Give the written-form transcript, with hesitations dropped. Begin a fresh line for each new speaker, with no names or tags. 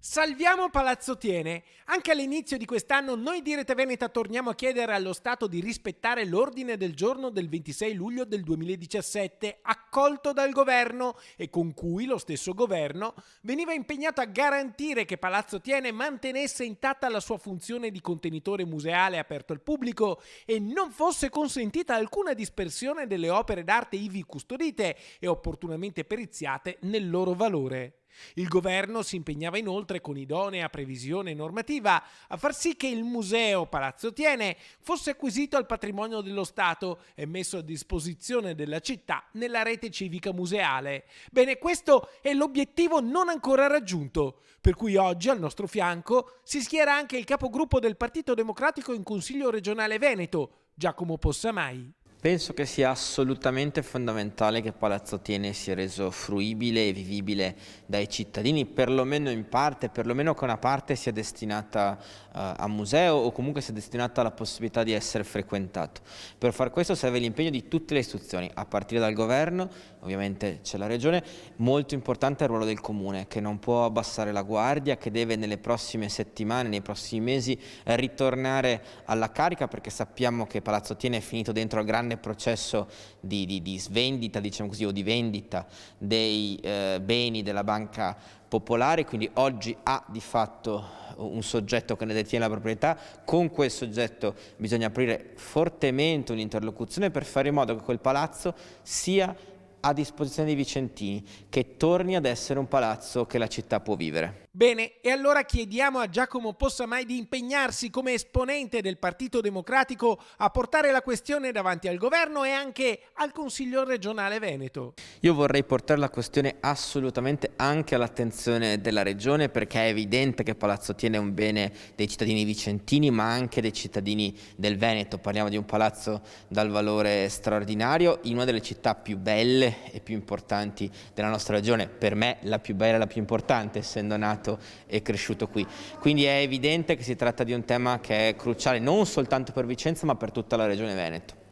Salviamo Palazzo Thiene. Anche all'inizio di quest'anno noi di Rete Veneta torniamo a chiedere allo Stato di rispettare l'ordine del giorno del 26 luglio del 2017, accolto dal governo e con cui lo stesso governo veniva impegnato a garantire che Palazzo Thiene mantenesse intatta la sua funzione di contenitore museale aperto al pubblico e non fosse consentita alcuna dispersione delle opere d'arte ivi custodite e opportunamente periziate nel loro valore. Il governo si impegnava inoltre con idonea previsione normativa a far sì che il museo Palazzo Thiene fosse acquisito al patrimonio dello Stato e messo a disposizione della città nella rete civica museale. Bene, questo è l'obiettivo non ancora raggiunto, per cui oggi al nostro fianco si schiera anche il capogruppo del Partito Democratico in Consiglio regionale Veneto, Giacomo Possamai.
Penso che sia assolutamente fondamentale che Palazzo Thiene sia reso fruibile e vivibile dai cittadini, perlomeno in parte, perlomeno che una parte sia destinata a museo o comunque sia destinata alla possibilità di essere frequentato. Per far questo serve l'impegno di tutte le istituzioni, a partire dal governo, ovviamente c'è la regione, molto importante è il ruolo del comune, che non può abbassare la guardia, che deve nelle prossime settimane, nei prossimi mesi ritornare alla carica, perché sappiamo che Palazzo Thiene è finito dentro al grande processo di svendita, diciamo così, o di vendita dei beni della Banca Popolare, quindi oggi ha di fatto un soggetto che ne detiene la proprietà. Con quel soggetto bisogna aprire fortemente un'interlocuzione per fare in modo che quel palazzo sia a disposizione dei vicentini, che torni ad essere un palazzo che la città può vivere.
Bene, e allora chiediamo a Giacomo Possamai di impegnarsi come esponente del Partito Democratico a portare la questione davanti al governo e anche al Consiglio regionale Veneto.
Io vorrei portare la questione assolutamente anche all'attenzione della regione, perché è evidente che Palazzo Thiene è un bene dei cittadini vicentini ma anche dei cittadini del Veneto. Parliamo di un palazzo dal valore straordinario in una delle città più belle e più importanti della nostra regione, per me la più bella e la più importante, essendo nato e cresciuto qui. Quindi è evidente che si tratta di un tema che è cruciale non soltanto per Vicenza ma per tutta la regione Veneto.